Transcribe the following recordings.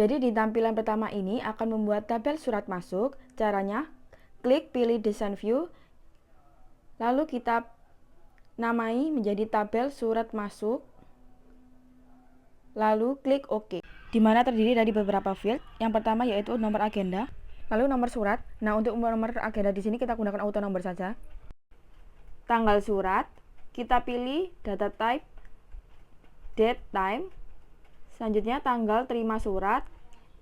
Jadi di tampilan pertama ini akan membuat tabel surat masuk. Caranya, klik pilih Design View, lalu kita namai menjadi tabel surat masuk, lalu klik OK. Di mana terdiri dari beberapa field. Yang pertama yaitu nomor agenda, lalu nomor surat. Nah, untuk nomor agenda di sini kita gunakan auto number saja. Tanggal surat, kita pilih data type, date, time. Selanjutnya tanggal terima surat,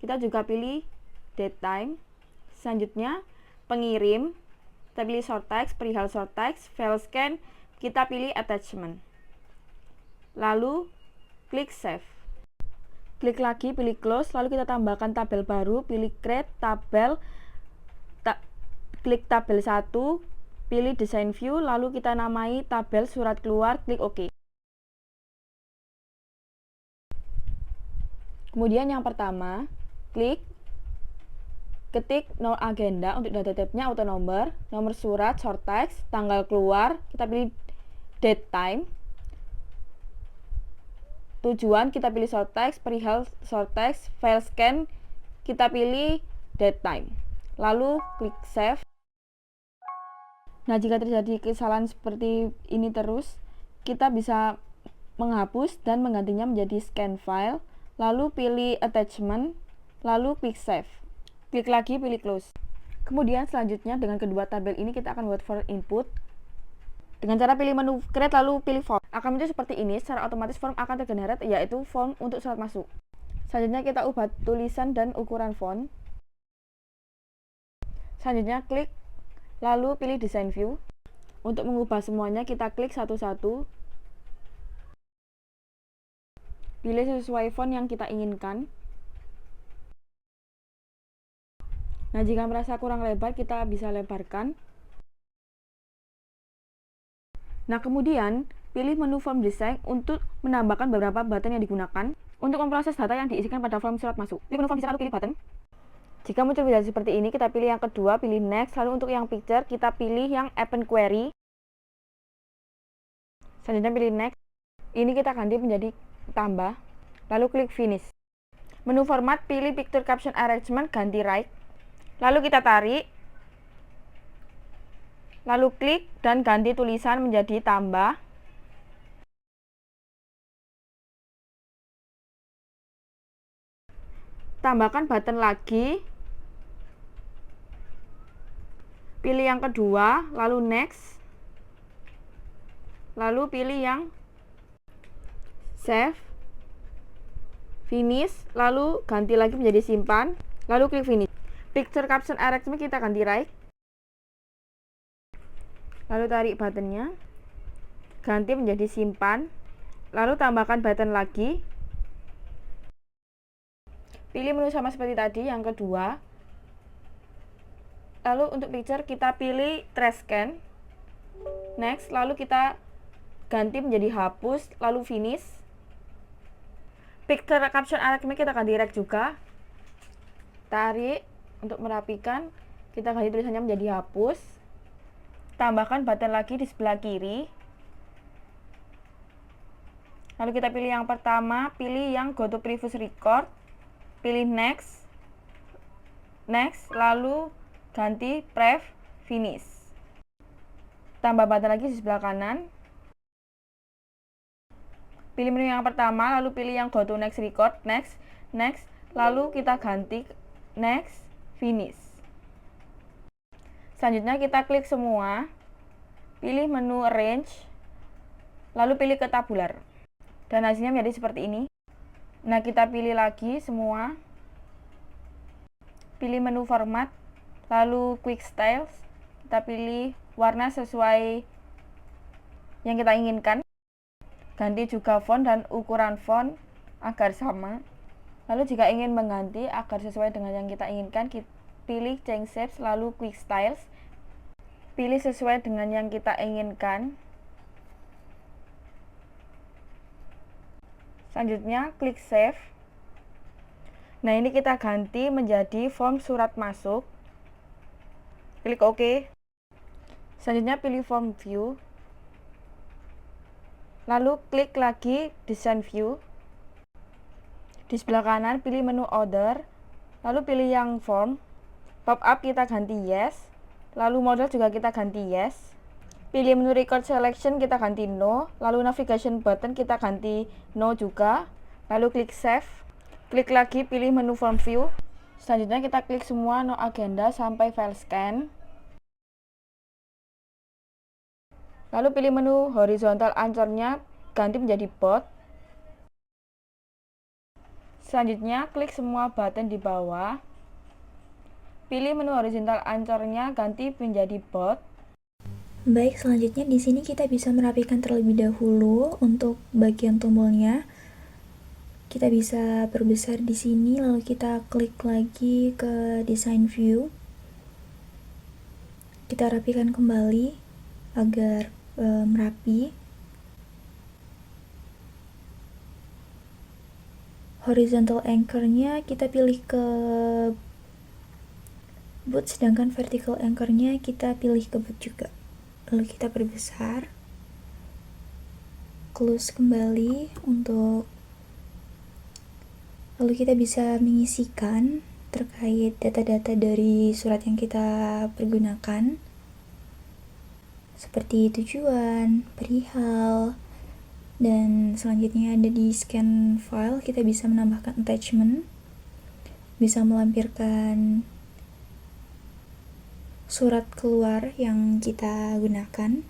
kita juga pilih date, time. Selanjutnya pengirim, kita pilih short text, perihal short text, file scan, kita pilih attachment. Lalu klik save. Klik lagi, pilih close, lalu kita tambahkan tabel baru, pilih create tabel, klik tabel 1, pilih design view, lalu kita namai tabel surat keluar, klik OK. Kemudian yang pertama, ketik no agenda untuk data type-nya auto number, nomor surat short text, tanggal keluar, kita pilih date, time. Tujuan kita pilih short text, perihal short text, file scan kita pilih date, time. Lalu klik save. Nah, jika terjadi kesalahan seperti ini terus, kita bisa menghapus dan menggantinya menjadi scan file, lalu pilih attachment, lalu klik save. Klik lagi, pilih close. Kemudian selanjutnya dengan kedua tabel ini kita akan buat form input. Dengan cara pilih menu create lalu pilih form. Akan muncul seperti ini, secara otomatis form akan tergenerate, yaitu form untuk surat masuk. Selanjutnya kita ubah tulisan dan ukuran font. Selanjutnya klik lalu pilih design view. Untuk mengubah semuanya kita klik satu-satu. Pilih sesuai font yang kita inginkan. Nah, jika merasa kurang lebar kita bisa lebarkan. Nah, kemudian pilih menu form design untuk menambahkan beberapa button yang digunakan untuk memproses data yang diisikan pada form surat masuk. Pilih menu form design lalu pilih button. Jika muncul video seperti ini, kita pilih yang kedua, pilih next. Lalu untuk yang picture, kita pilih yang append query. Selanjutnya pilih next. Ini kita ganti menjadi tambah. Lalu klik finish. Menu format, pilih picture caption arrangement, ganti right. Lalu kita tarik. Lalu klik dan ganti tulisan menjadi tambah. Tambahkan button lagi. Pilih yang kedua, lalu next. Lalu pilih yang save, finish, lalu ganti lagi menjadi simpan, lalu klik finish. Picture caption arrangement kita ganti right. Lalu tarik buttonnya, ganti menjadi simpan, lalu tambahkan button lagi. Pilih menu sama seperti tadi yang kedua. Lalu untuk picture kita pilih trash can, next, lalu kita ganti menjadi hapus, lalu finish. Picture caption arrangement kita ganti right juga. Tarik untuk merapikan, kita ganti tulisannya menjadi hapus. Tambahkan button lagi di sebelah kiri. Lalu kita pilih yang pertama, pilih yang go to previous record. Pilih next. Next, lalu ganti pref, finish. Tambah button lagi di sebelah kanan. Pilih menu yang pertama, lalu pilih yang go to next record, next, next, lalu kita ganti next, finish. Selanjutnya kita klik semua, pilih menu arrange, lalu pilih ke tabular. Dan hasilnya menjadi seperti ini. Nah, kita pilih lagi semua. Pilih menu format, lalu quick styles. Kita pilih warna sesuai yang kita inginkan. Ganti juga font dan ukuran font agar sama. Lalu jika ingin mengganti agar sesuai dengan yang kita inginkan, pilih change shapes lalu quick styles. Pilih sesuai dengan yang kita inginkan. Selanjutnya klik save. Nah, ini kita ganti menjadi form surat masuk. Klik OK. Selanjutnya pilih form view. Lalu klik lagi design view. Di sebelah kanan pilih menu order, lalu pilih yang form. Pop up kita ganti yes, lalu model juga kita ganti yes. Pilih menu record selection kita ganti no, lalu navigation button kita ganti no juga. Lalu klik save. Klik lagi pilih menu form view. Selanjutnya kita klik semua no agenda sampai file scan. Lalu pilih menu horizontal anchornya ganti menjadi bot. Selanjutnya klik semua button di bawah. Pilih menu horizontal anchornya ganti menjadi bot. Baik, selanjutnya di sini kita bisa merapikan terlebih dahulu untuk bagian tombolnya. Kita bisa perbesar di sini, lalu kita klik lagi ke design view. Kita rapikan kembali agar merapi. Horizontal anchor-nya kita pilih ke boot, sedangkan vertical anchor-nya kita pilih ke boot juga. Lalu kita perbesar, close kembali lalu kita bisa mengisikan terkait data-data dari surat yang kita pergunakan, seperti tujuan, perihal, dan selanjutnya ada di scan file. Kita bisa menambahkan attachment, bisa melampirkan surat keluar yang kita gunakan,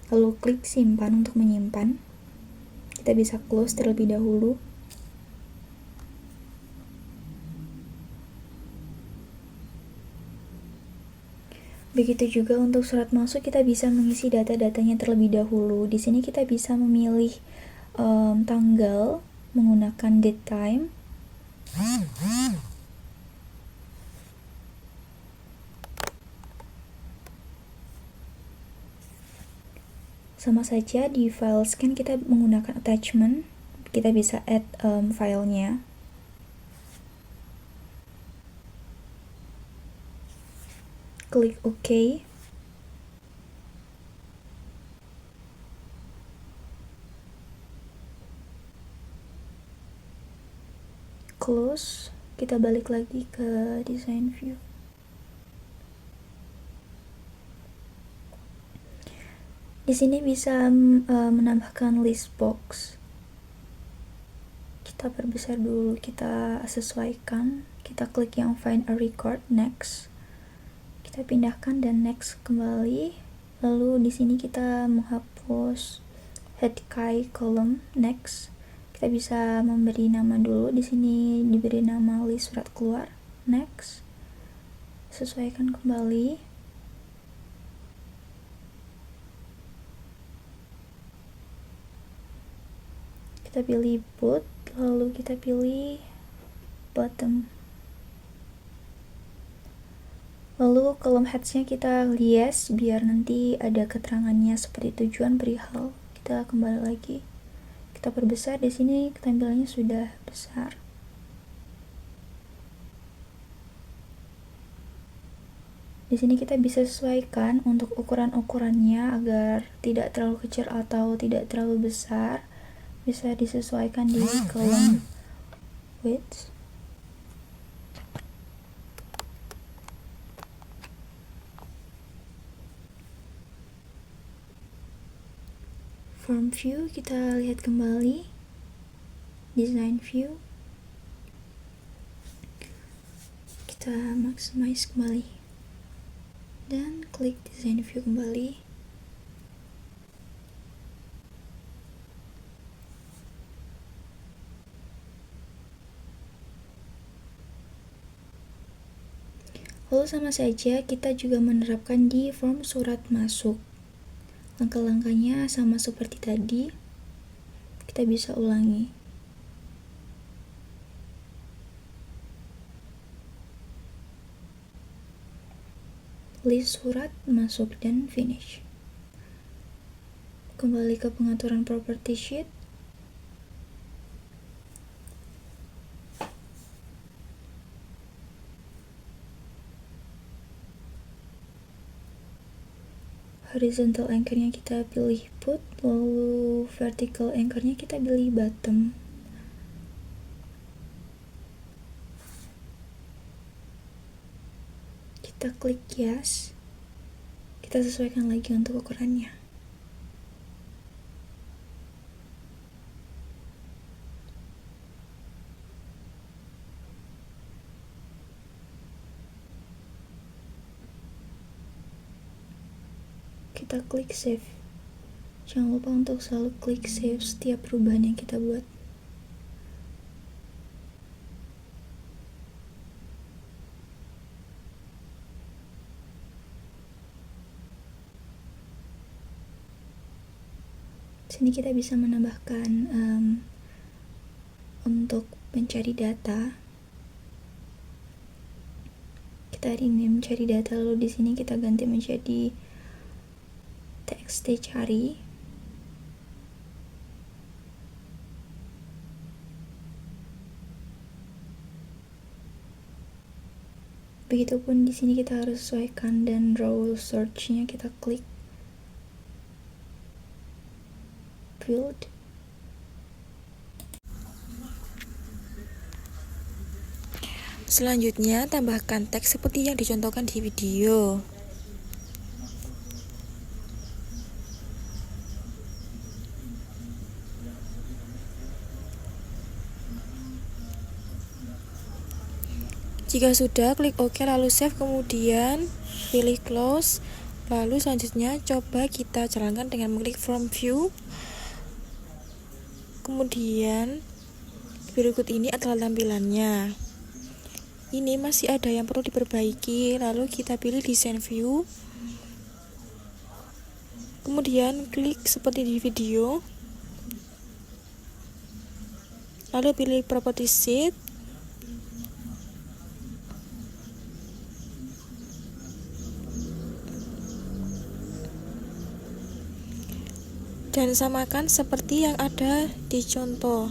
lalu klik simpan untuk menyimpan. Kita bisa close terlebih dahulu. Begitu juga untuk surat masuk, kita bisa mengisi data-datanya terlebih dahulu. Di sini kita bisa memilih tanggal menggunakan date time. Sama saja di file scan kita menggunakan attachment, kita bisa add filenya. Klik OK. Close. Kita balik lagi ke design view. Di sini bisa menambahkan list box. Kita perbesar dulu, kita sesuaikan. Kita klik yang find a record, next. Kita pindahkan dan next kembali. Lalu di sini kita menghapus head key column, next. Kita bisa memberi nama dulu. Di sini diberi nama list surat keluar, next. Sesuaikan kembali. Kita pilih boot, lalu kita pilih bottom. Lalu kolom heads-nya kita yes, biar nanti ada keterangannya seperti tujuan, perihal. Kita kembali lagi. Kita perbesar. Di sini tampilannya sudah besar. Di sini kita bisa sesuaikan untuk ukuran-ukurannya agar tidak terlalu kecil atau tidak terlalu besar. Bisa disesuaikan di kolom width. Form view kita lihat kembali. Design view. Kita maximize kembali. Dan klik design view kembali. Lalu sama saja kita juga menerapkan di form surat masuk. Langkah-langkahnya sama seperti tadi. Kita bisa ulangi. List surat masuk dan finish. Kembali ke pengaturan property sheet. Horizontal anchor-nya kita pilih put, lalu vertical anchor-nya kita pilih bottom. kita klik yes, kita sesuaikan lagi untuk ukurannya. Kita klik save. Jangan lupa untuk selalu klik save setiap perubahan yang kita buat. Sini kita bisa menambahkan untuk mencari data. Kita hari ini mencari data, lalu di sini kita ganti menjadi txt cari. Begitupun di sini kita harus sesuaikan, dan row search-nya kita klik build. Selanjutnya, tambahkan teks seperti yang dicontohkan di video. Jika sudah, klik OK lalu save, kemudian pilih close. Lalu selanjutnya coba kita jalankan dengan mengklik from view. Kemudian berikut ini adalah tampilannya. Ini masih ada yang perlu diperbaiki, lalu kita pilih design view. Kemudian klik seperti di video. Lalu pilih property sheet. Dan samakan seperti yang ada di contoh.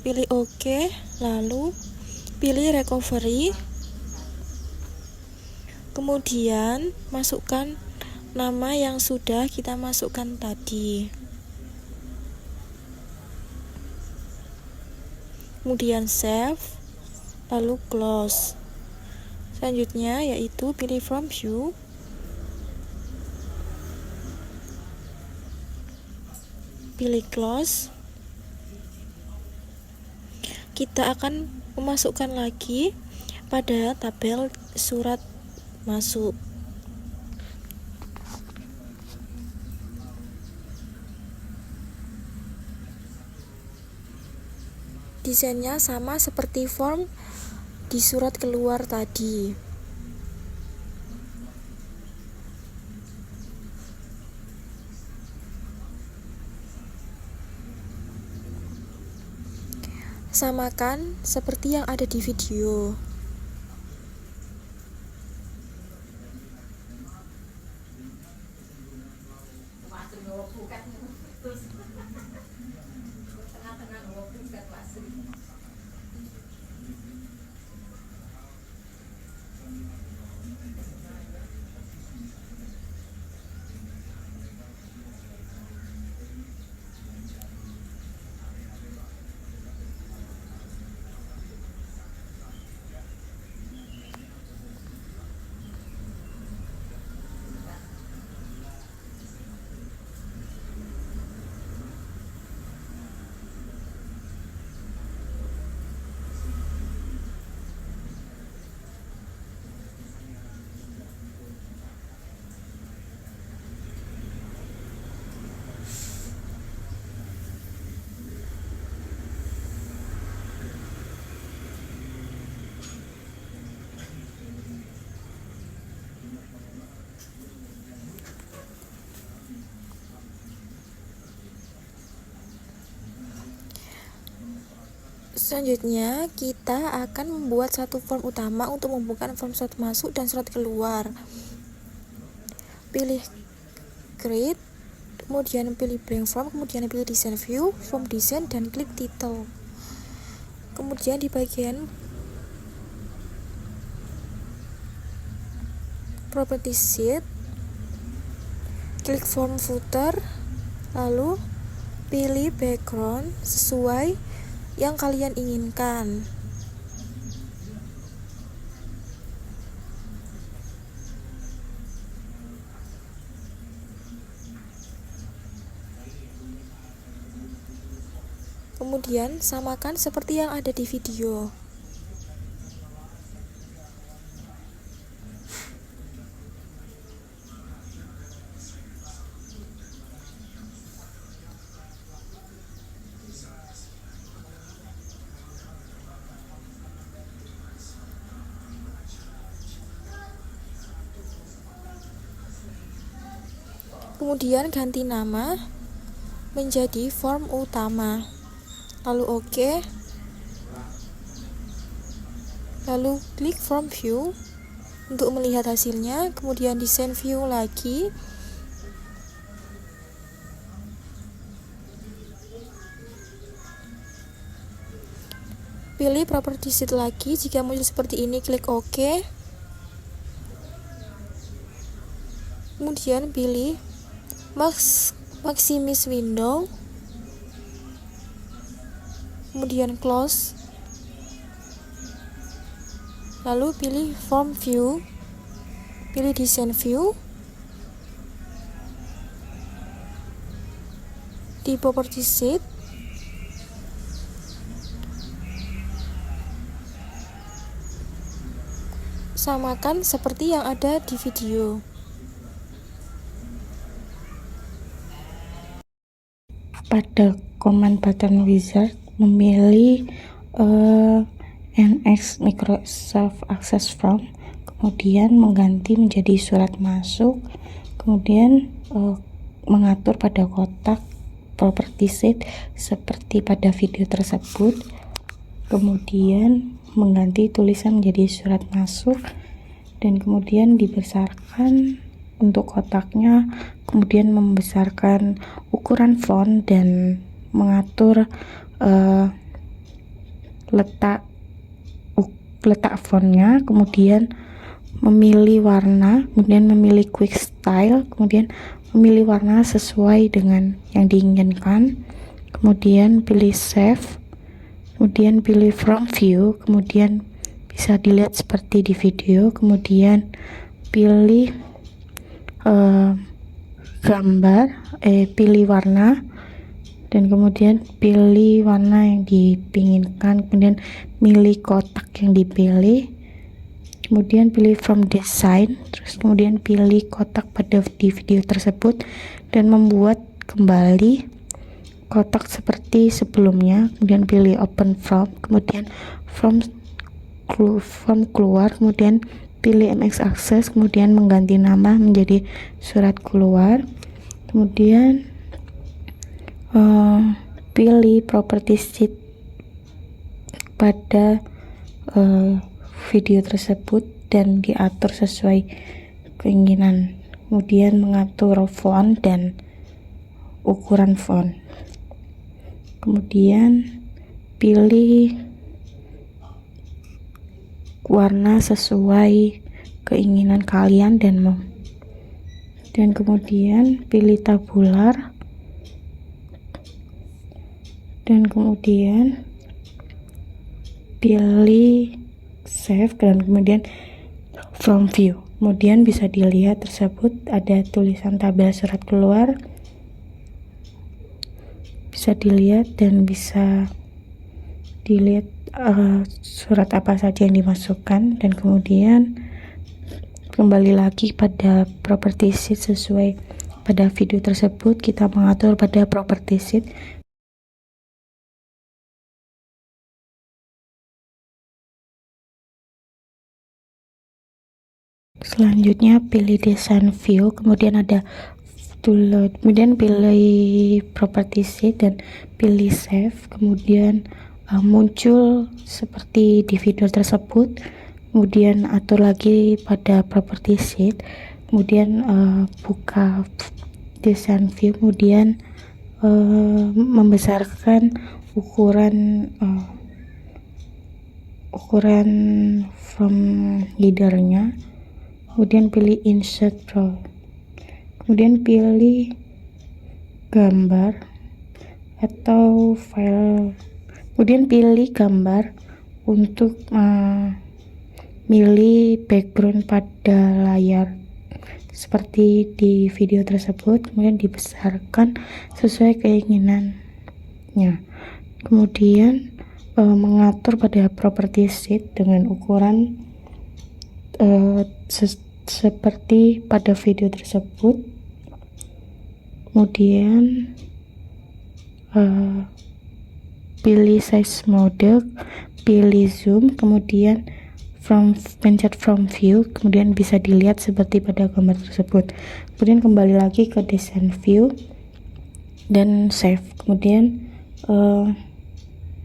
Pilih OK, lalu pilih recovery. Kemudian masukkan nama yang sudah kita masukkan tadi. Kemudian save, lalu close. Selanjutnya yaitu pilih from view. Pilih close. Kita akan memasukkan lagi pada tabel surat masuk. Desainnya sama seperti form di surat keluar tadi. Samakan seperti yang ada di video. Selanjutnya, kita akan membuat satu form utama untuk menghubungkan form surat masuk dan surat keluar. Pilih create, kemudian pilih blank form, kemudian pilih design view, form design, dan klik title. Kemudian di bagian property sheet, klik form footer, lalu pilih background sesuai yang kalian inginkan. Kemudian samakan seperti yang ada di video. Kemudian ganti nama menjadi form utama. Lalu oke. Lalu klik from view untuk melihat hasilnya, kemudian desain view lagi. Pilih property sheet lagi, jika muncul seperti ini klik OK. Kemudian pilih maximize window. Kemudian close. Lalu pilih form view. Pilih design view. Di property sheet samakan seperti yang ada di video. Pada command button wizard memilih NX Microsoft Access Form, kemudian mengganti menjadi surat masuk, kemudian mengatur pada kotak property sheet seperti pada video tersebut, kemudian mengganti tulisan menjadi surat masuk, dan kemudian dibesarkan untuk kotaknya, kemudian membesarkan ukuran font dan mengatur letak fontnya, kemudian memilih warna, kemudian memilih quick style, kemudian memilih warna sesuai dengan yang diinginkan, kemudian pilih save, kemudian pilih from view, kemudian bisa dilihat seperti di video, kemudian pilih gambar, pilih warna, dan kemudian pilih warna yang dipinginkan, kemudian milih kotak yang dipilih, kemudian pilih from design, terus kemudian pilih kotak pada di video tersebut dan membuat kembali kotak seperti sebelumnya, kemudian pilih open from, kemudian from keluar, kemudian pilih MX Access, kemudian mengganti nama menjadi surat keluar, kemudian pilih property sheet pada video tersebut dan diatur sesuai keinginan, kemudian mengatur font dan ukuran font, kemudian pilih warna sesuai keinginan kalian dan kemudian pilih tabular, dan kemudian pilih save, dan kemudian from view. Kemudian bisa dilihat tersebut ada tulisan tabel surat keluar, bisa dilihat dan bisa dilihat surat apa saja yang dimasukkan, dan kemudian kembali lagi pada property sheet sesuai pada video tersebut. Kita mengatur pada property sheet. Selanjutnya pilih design view, kemudian ada kemudian pilih property sheet dan pilih save, kemudian muncul seperti di video tersebut, kemudian atur lagi pada property sheet, kemudian buka design view, kemudian membesarkan ukuran from headernya, kemudian pilih insert row, kemudian pilih gambar, atau file. Kemudian pilih gambar untuk milih background pada layar seperti di video tersebut, kemudian dibesarkan sesuai keinginannya. Kemudian mengatur pada properti sheet dengan ukuran seperti pada video tersebut. Kemudian pilih size mode, pilih zoom, kemudian pencet from view, kemudian bisa dilihat seperti pada gambar tersebut. Kemudian kembali lagi ke design view dan save. Kemudian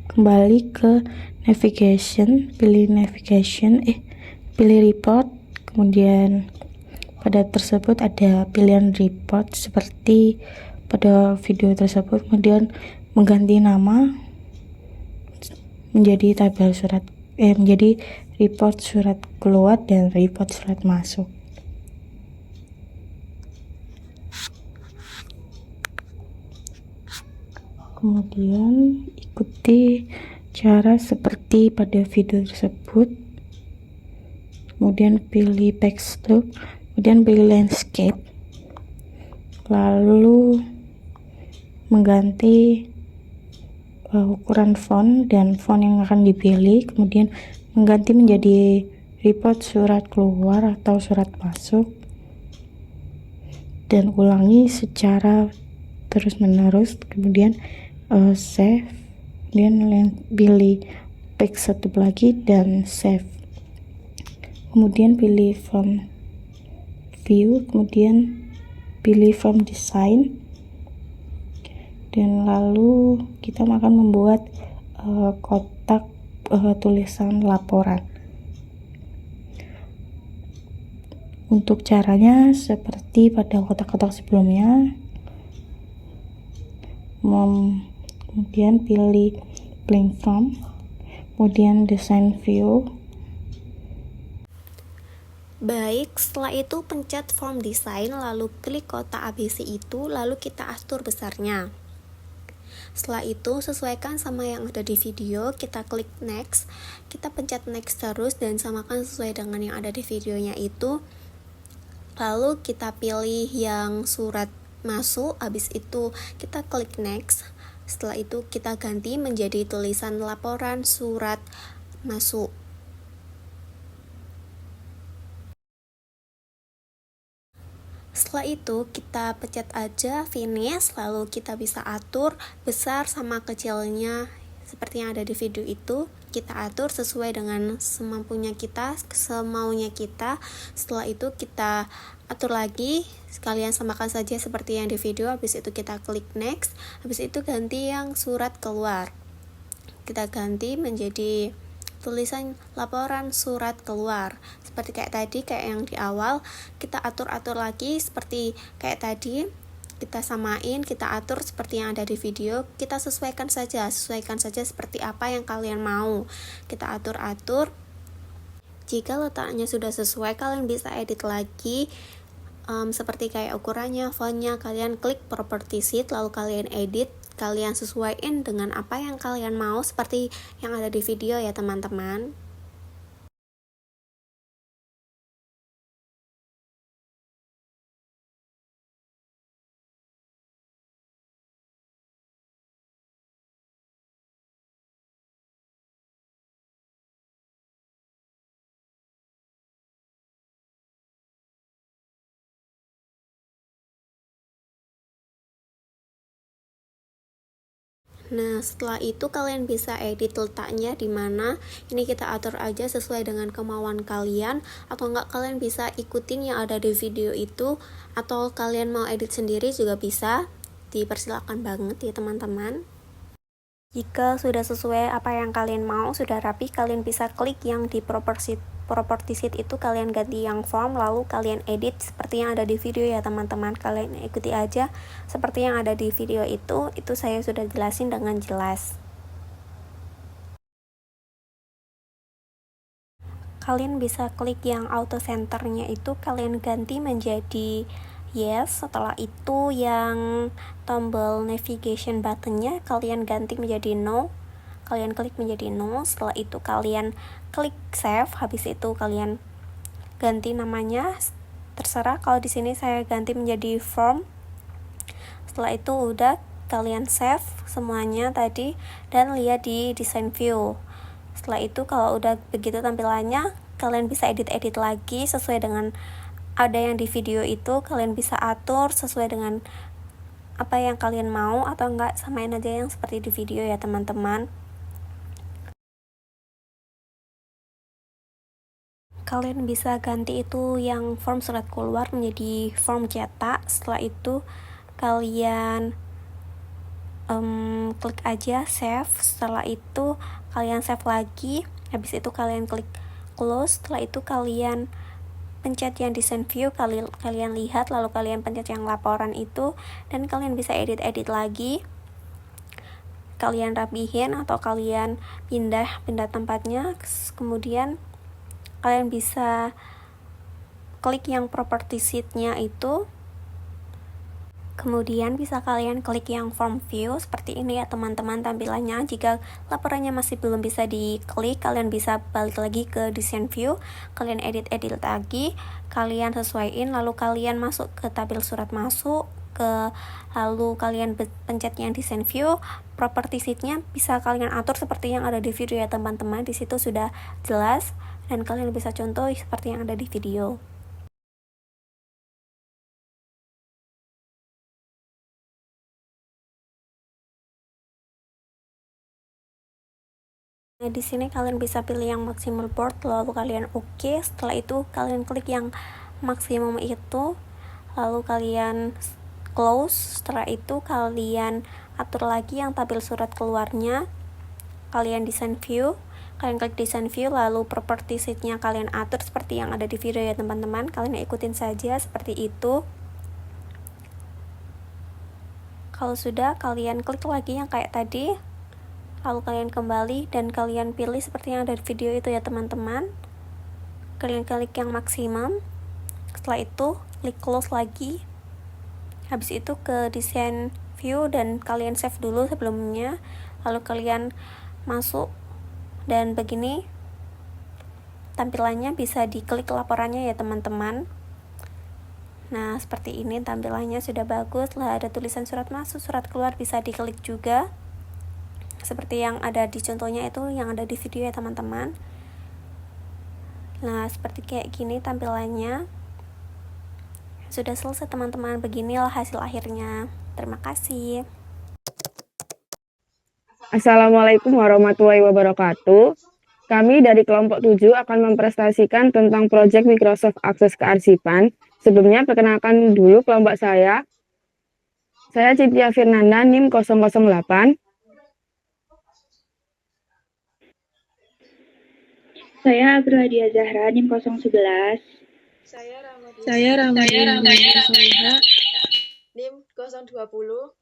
kembali ke navigation, pilih report, kemudian pada tersebut ada pilihan report seperti pada video tersebut. Kemudian mengganti nama menjadi tabel surat menjadi report surat keluar dan report surat masuk. Kemudian ikuti cara seperti pada video tersebut. Kemudian pilih backstroke, kemudian pilih landscape, lalu mengganti ukuran font dan font yang akan dipilih, kemudian mengganti menjadi report surat keluar atau surat masuk, dan ulangi secara terus menerus. Kemudian save, kemudian pilih back satu lagi dan save. Kemudian pilih from view, kemudian pilih from design, dan lalu kita akan membuat kotak tulisan laporan. Untuk caranya seperti pada kotak-kotak sebelumnya, kemudian pilih blank form, kemudian design view. Baik, setelah itu pencet form design, lalu klik kotak ABC itu, lalu kita atur besarnya. Setelah itu sesuaikan sama yang ada di video, kita klik next, kita pencet next terus dan samakan sesuai dengan yang ada di videonya itu. Lalu kita pilih yang surat masuk, habis itu kita klik next. Setelah itu kita ganti menjadi tulisan laporan surat masuk. Setelah itu kita pencet aja finish, lalu kita bisa atur besar sama kecilnya seperti yang ada di video itu. Kita atur sesuai dengan semampunya kita, semaunya kita. Setelah itu kita atur lagi, sekalian samakan saja seperti yang di video. Habis itu kita klik next, habis itu ganti yang surat keluar, kita ganti menjadi tulisan laporan surat keluar seperti kayak tadi, kayak yang di awal. Kita atur-atur lagi seperti kayak tadi, kita samain, kita atur seperti yang ada di video. Kita sesuaikan saja seperti apa yang kalian mau. Kita atur-atur. Jika letaknya sudah sesuai, kalian bisa edit lagi seperti kayak ukurannya, fontnya. Kalian klik property sheet, lalu kalian edit, kalian sesuaiin dengan apa yang kalian mau seperti yang ada di video ya teman-teman. Nah, setelah itu kalian bisa edit letaknya di mana. Ini kita atur aja sesuai dengan kemauan kalian, atau enggak kalian bisa ikutin yang ada di video itu, atau kalian mau edit sendiri juga bisa. Dipersilakan banget ya teman-teman. Jika sudah sesuai apa yang kalian mau, sudah rapi, kalian bisa klik yang di property sheet itu, kalian ganti yang form, lalu kalian edit seperti yang ada di video ya teman-teman. Kalian ikuti aja seperti yang ada di video itu saya sudah jelasin dengan jelas. Kalian bisa klik yang auto centernya itu, kalian ganti menjadi yes. Setelah itu yang tombol navigation buttonnya kalian ganti menjadi no, kalian klik menjadi no. Setelah itu kalian klik save, habis itu kalian ganti namanya, terserah. Kalau di sini saya ganti menjadi form. Setelah itu udah kalian save semuanya tadi dan lihat di design view. Setelah itu kalau udah begitu tampilannya, kalian bisa edit-edit lagi sesuai dengan ada yang di video itu. Kalian bisa atur sesuai dengan apa yang kalian mau, atau enggak samain aja yang seperti di video ya teman-teman. Kalian bisa ganti itu yang form surat keluar menjadi form cetak. Setelah itu kalian klik aja save. Setelah itu kalian save lagi, habis itu kalian klik close. Setelah itu kalian pencet yang design view, kalian lihat, lalu kalian pencet yang laporan itu, dan kalian bisa edit-edit lagi, kalian rapihin atau kalian pindah tempatnya. Kemudian kalian bisa klik yang property sheet-nya itu, kemudian bisa kalian klik yang form view seperti ini ya teman-teman tampilannya. Jika laporannya masih belum bisa diklik, kalian bisa balik lagi ke design view, kalian edit lagi, kalian sesuaiin, lalu kalian masuk ke tabel surat masuk, lalu kalian pencet yang design view. Property sheet-nya bisa kalian atur seperti yang ada di video ya teman-teman. Di situ sudah jelas dan kalian bisa contoh seperti yang ada di video. Nah, di sini kalian bisa pilih yang maksimal board, lalu kalian oke. Setelah itu kalian klik yang maksimum itu, lalu kalian close. Setelah itu kalian atur lagi yang tabel surat keluarnya, kalian design view, kalian klik design view, lalu property sheet-nya kalian atur seperti yang ada di video ya teman-teman. Kalian ikutin saja seperti itu. Kalau sudah, kalian klik lagi yang kayak tadi, lalu kalian kembali dan kalian pilih seperti yang ada di video itu ya teman-teman. Kalian klik yang maksimum. Setelah itu klik close lagi, habis itu ke design view dan kalian save dulu sebelumnya, lalu kalian masuk dan begini tampilannya. Bisa diklik laporannya ya teman-teman. Nah, seperti ini tampilannya sudah bagus lah, ada tulisan surat masuk, surat keluar, bisa diklik juga seperti yang ada di contohnya itu yang ada di video ya teman-teman. Nah, seperti kayak gini tampilannya. Sudah selesai teman-teman, beginilah hasil akhirnya. Terima kasih. Assalamualaikum warahmatullahi wabarakatuh. Kami dari kelompok 7 akan mempresentasikan tentang proyek Microsoft Access Kearsipan. Sebelumnya perkenalkan dulu kelompok saya. Saya Cynthia Firnanda, NIM 008. Saya Agradia Zahra, NIM 011. Saya Ramadhan Soliha, NIM 020.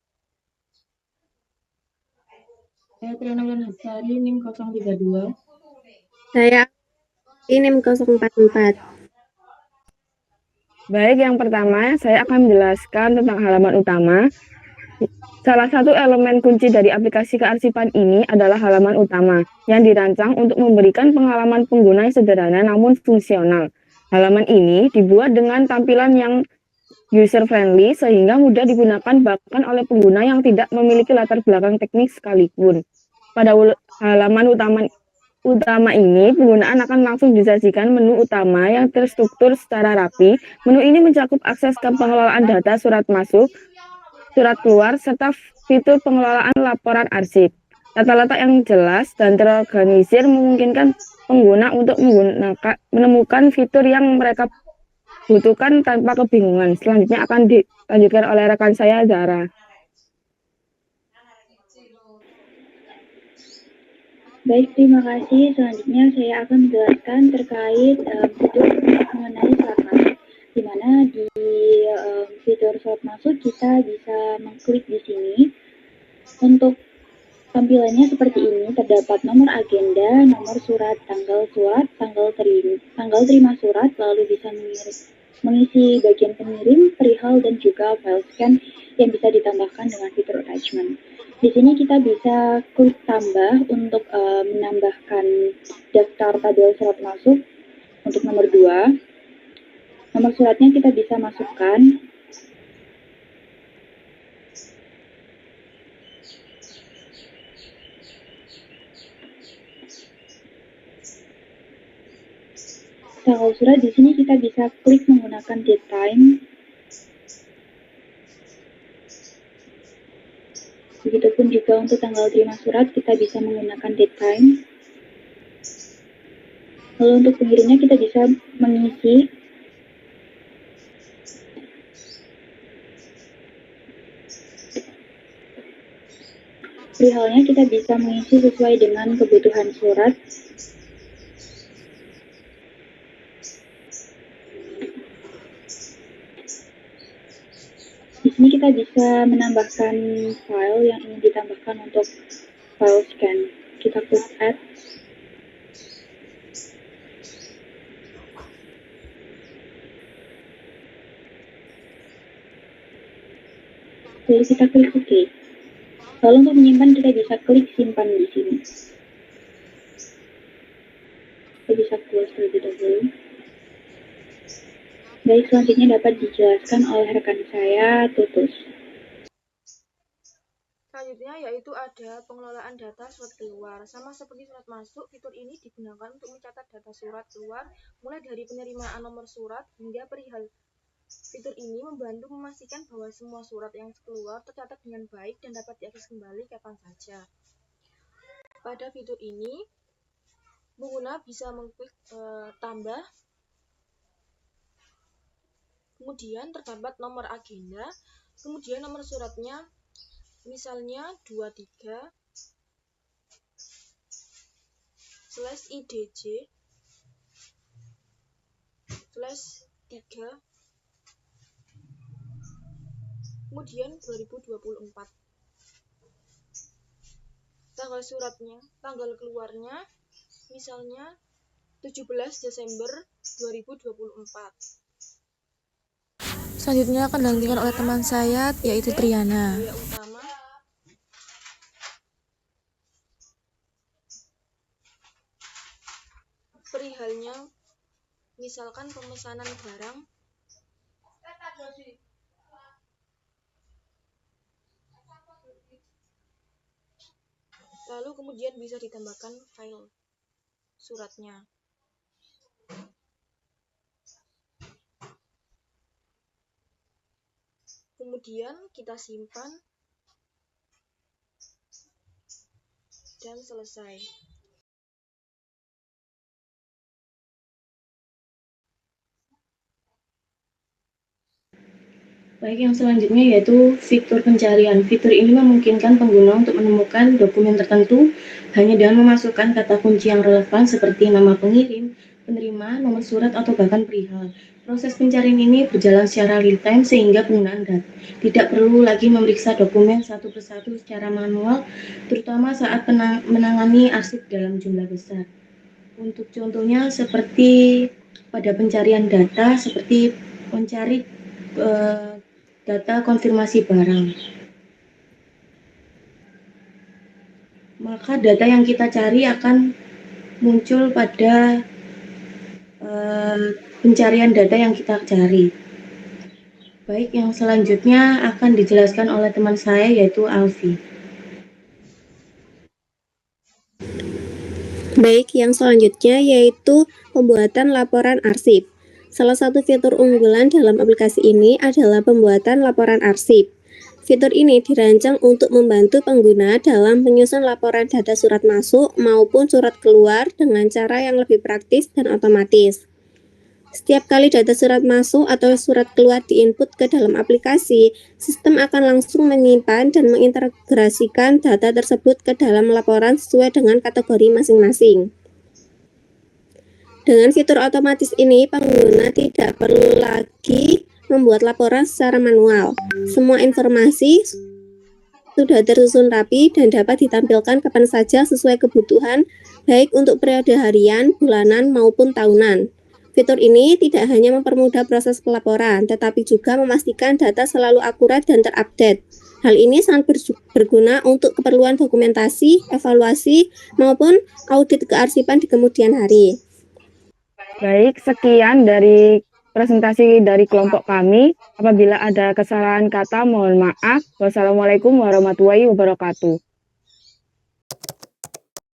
Saya Triana Wanasari, NIM 032. Saya NIM 044. Baik, yang pertama saya akan menjelaskan tentang halaman utama. Salah satu elemen kunci dari aplikasi kearsipan ini adalah halaman utama yang dirancang untuk memberikan pengalaman pengguna yang sederhana namun fungsional. Halaman ini dibuat dengan tampilan yang user-friendly sehingga mudah digunakan bahkan oleh pengguna yang tidak memiliki latar belakang teknik sekalipun. Pada halaman utama ini, penggunaan akan langsung disajikan menu utama yang terstruktur secara rapi. Menu ini mencakup akses ke pengelolaan data surat masuk, surat keluar, serta fitur pengelolaan laporan arsip. Tata letak yang jelas dan terorganisir memungkinkan pengguna untuk menemukan fitur yang mereka butuhkan tanpa kebingungan. Selanjutnya akan dilanjutkan oleh rekan saya, Zara. Baik, terima kasih. Selanjutnya saya akan menjelaskan terkait fitur mengenai surat masuk. Di mana di fitur surat masuk kita bisa mengklik di sini. Untuk tampilannya seperti ini, terdapat nomor agenda, nomor surat, tanggal tanggal terima surat, lalu bisa mengisi bagian pengirim, perihal, dan juga file scan yang bisa ditambahkan dengan fitur attachment. Di sini kita bisa klik tambah untuk menambahkan daftar tabel surat masuk. Untuk nomor 2, nomor suratnya kita bisa masukkan. Tanggal surat di sini kita bisa klik menggunakan date time. Begitupun juga untuk tanggal terima surat kita bisa menggunakan date time. Lalu untuk pengirimnya kita bisa mengisi perihalnya, kita bisa mengisi sesuai dengan kebutuhan surat. Di sini kita bisa menambahkan file yang ingin ditambahkan untuk file scan. Kita klik add. Lalu kita klik OK. Lalu untuk menyimpan kita bisa klik simpan di sini. Kita bisa close terlebih dahulu. Baik, selanjutnya dapat dijelaskan oleh rekan saya, Tutus. Selanjutnya yaitu ada pengelolaan data surat keluar. Sama seperti surat masuk, fitur ini digunakan untuk mencatat data surat keluar mulai dari penerimaan nomor surat hingga perihal. Fitur ini membantu memastikan bahwa semua surat yang keluar tercatat dengan baik dan dapat diakses kembali kapan saja. Pada fitur ini, pengguna bisa mengklik tambah, kemudian terdapat nomor agenda, kemudian nomor suratnya, misalnya 23/IDJ/3, kemudian 2024. Tanggal suratnya, tanggal keluarnya, misalnya 17 Desember 2024. Selanjutnya akan dilanjutkan oleh teman saya, yaitu Triana. Biaya utama, perihalnya, misalkan pemesanan barang, lalu kemudian bisa ditambahkan file suratnya. Kemudian kita simpan dan selesai. Baik, yang selanjutnya yaitu fitur pencarian. Fitur ini memungkinkan pengguna untuk menemukan dokumen tertentu hanya dengan memasukkan kata kunci yang relevan seperti nama pengirim, penerima, nomor surat, atau bahkan perihal. Proses pencarian ini berjalan secara real time sehingga penggunaan tidak perlu lagi memeriksa dokumen satu persatu secara manual, terutama saat menangani arsip dalam jumlah besar. Untuk contohnya seperti pada pencarian data, seperti mencari data konfirmasi barang. Maka data yang kita cari akan muncul pada pencarian data yang kita cari. Baik, yang selanjutnya akan dijelaskan oleh teman saya, yaitu Alfi. Baik, yang selanjutnya yaitu pembuatan laporan arsip. Salah satu fitur unggulan dalam aplikasi ini adalah pembuatan laporan arsip. Fitur ini dirancang untuk membantu pengguna dalam menyusun laporan data surat masuk maupun surat keluar dengan cara yang lebih praktis dan otomatis. Setiap kali data surat masuk atau surat keluar diinput ke dalam aplikasi, sistem akan langsung menyimpan dan mengintegrasikan data tersebut ke dalam laporan sesuai dengan kategori masing-masing. Dengan fitur otomatis ini, pengguna tidak perlu lagi membuat laporan secara manual. Semua informasi sudah tersusun rapi dan dapat ditampilkan kapan saja sesuai kebutuhan, baik untuk periode harian, bulanan, maupun tahunan. Fitur ini tidak hanya mempermudah proses pelaporan, tetapi juga memastikan data selalu akurat dan terupdate. Hal ini sangat berguna untuk keperluan dokumentasi, evaluasi, maupun audit kearsipan di kemudian hari. Baik, sekian dari presentasi dari kelompok kami. Apabila ada kesalahan kata, mohon maaf. Wassalamualaikum warahmatullahi wabarakatuh.